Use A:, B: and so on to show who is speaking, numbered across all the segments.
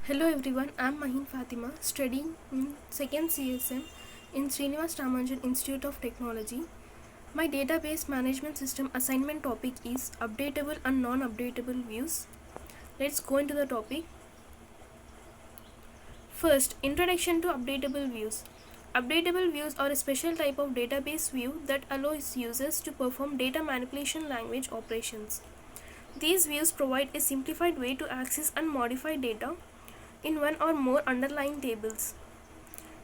A: Hello everyone, I am Mahin Fatima, studying in 2nd CSM in Srinivas Ramanujan Institute of Technology. My database management system assignment topic is updatable and non-updatable views. Let's go into the topic. First, introduction to updatable views. Updatable views are a special type of database view that allows users to perform data manipulation language operations. These views provide a simplified way to access and modify data in one or more underlying tables.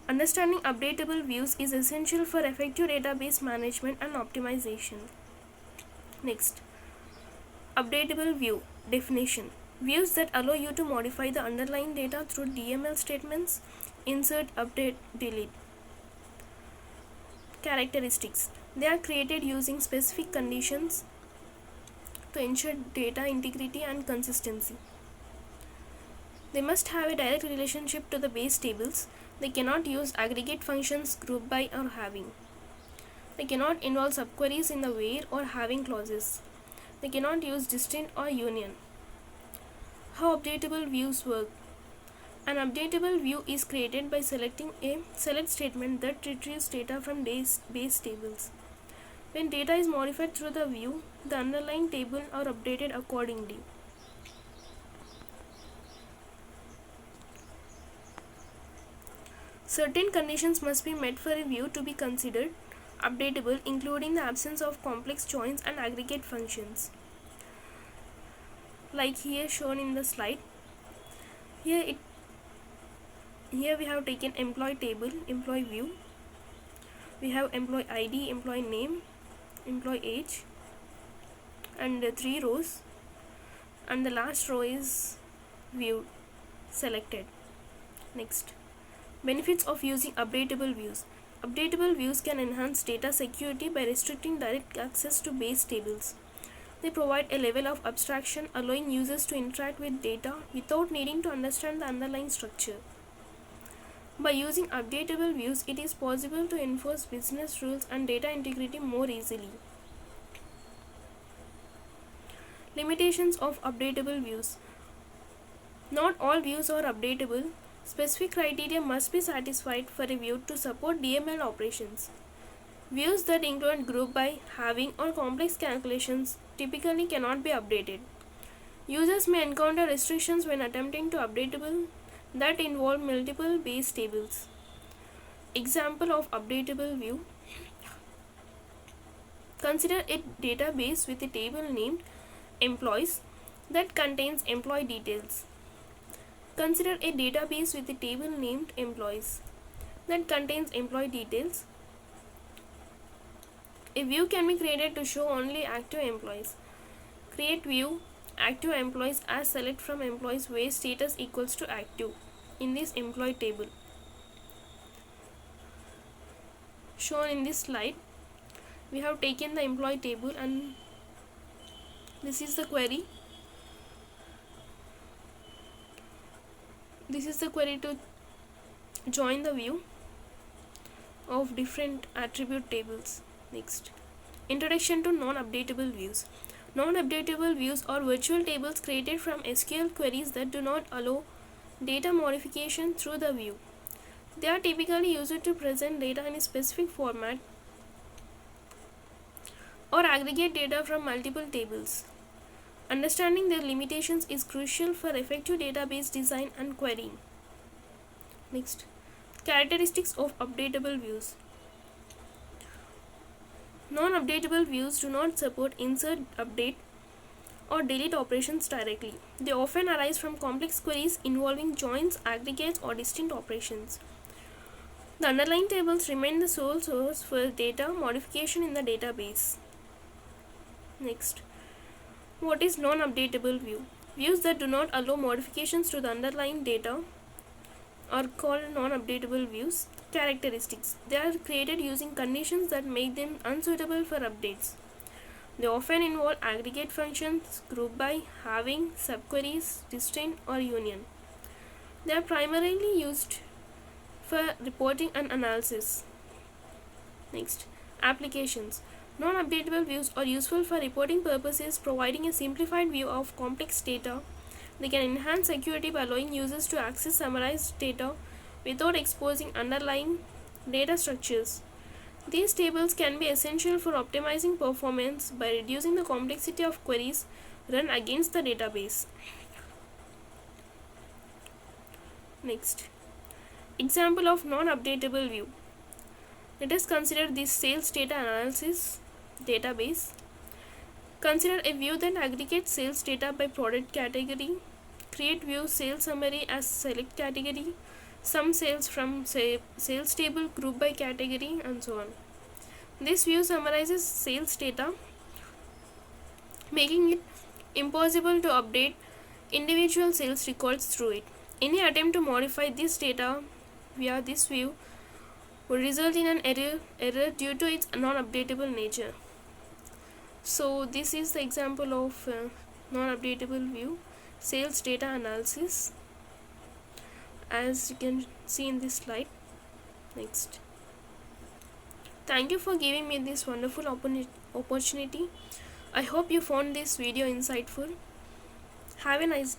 A: Understanding updatable views is essential for effective database management and optimization. Next, updatable view definition. Views that allow you to modify the underlying data through DML statements, insert, update, delete. Characteristics. They are created using specific conditions to ensure data integrity and consistency. They must have a direct relationship to the base tables. They cannot use aggregate functions, group by, or having. They cannot involve subqueries in the where or having clauses. They cannot use distinct or union. How updatable views work. An updatable view is created by selecting a select statement that retrieves data from base tables. When data is modified through the view, the underlying table are updated accordingly. Certain conditions must be met for a view to be considered updatable, including the absence of complex joins and aggregate functions. Like here shown in the slide. Here we have taken employee table, employee view. We have employee ID, employee name, employee age, and 3 rows. And the last row is viewed, selected. Next. Benefits of using updatable views. Updatable views can enhance data security by restricting direct access to base tables. They provide a level of abstraction, allowing users to interact with data without needing to understand the underlying structure. By using updatable views, it is possible to enforce business rules and data integrity more easily. Limitations of updatable views. Not all views are updatable. Specific criteria must be satisfied for a view to support DML operations. Views that include group by, having, or complex calculations typically cannot be updated. Users may encounter restrictions when attempting to updatable that involve multiple base tables. Example of updatable view. Consider a database with a table named employees that contains employee details. Consider a database with a table named employees that contains employee details. A view can be created to show only active employees. Create view active employees as select from employees where status equals to active in this employee table. Shown in this slide, we have taken the employee table and this is the query. This is the query to join the view of different attribute tables. Next, introduction to non-updatable views. Non-updatable views are virtual tables created from SQL queries that do not allow data modification through the view. They are typically used to present data in a specific format or aggregate data from multiple tables. Understanding their limitations is crucial for effective database design and querying. Next, characteristics of updatable views. Non-updatable views do not support insert, update, or delete operations directly. They often arise from complex queries involving joins, aggregates, or distinct operations. The underlying tables remain the sole source for data modification in the database. Next, what is non-updatable view? Views that do not allow modifications to the underlying data are called non-updatable views. Characteristics. They are created using conditions that make them unsuitable for updates. They often involve aggregate functions, group by, having, subqueries, distinct, or union. They are primarily used for reporting and analysis. Next, applications. Non-updatable views are useful for reporting purposes, providing a simplified view of complex data They can enhance security by allowing users to access summarized data without exposing underlying data structures. These tables can be essential for optimizing performance by reducing the complexity of queries run against the database. Next, example of non-updatable view. Let us consider this sales data analysis database. Consider a view that aggregates sales data by product category. Create view sales summary as select category. Some sales from sales table group by category, and so on. This view summarizes sales data, making it impossible to update individual sales records through it. Any attempt to modify this data via this view would result in an error due to its non-updatable nature. So this is the example of non-updatable view sales data analysis, as you can see in this slide. Next, thank you for giving me this wonderful opportunity. I hope you found this video insightful. Have a nice day.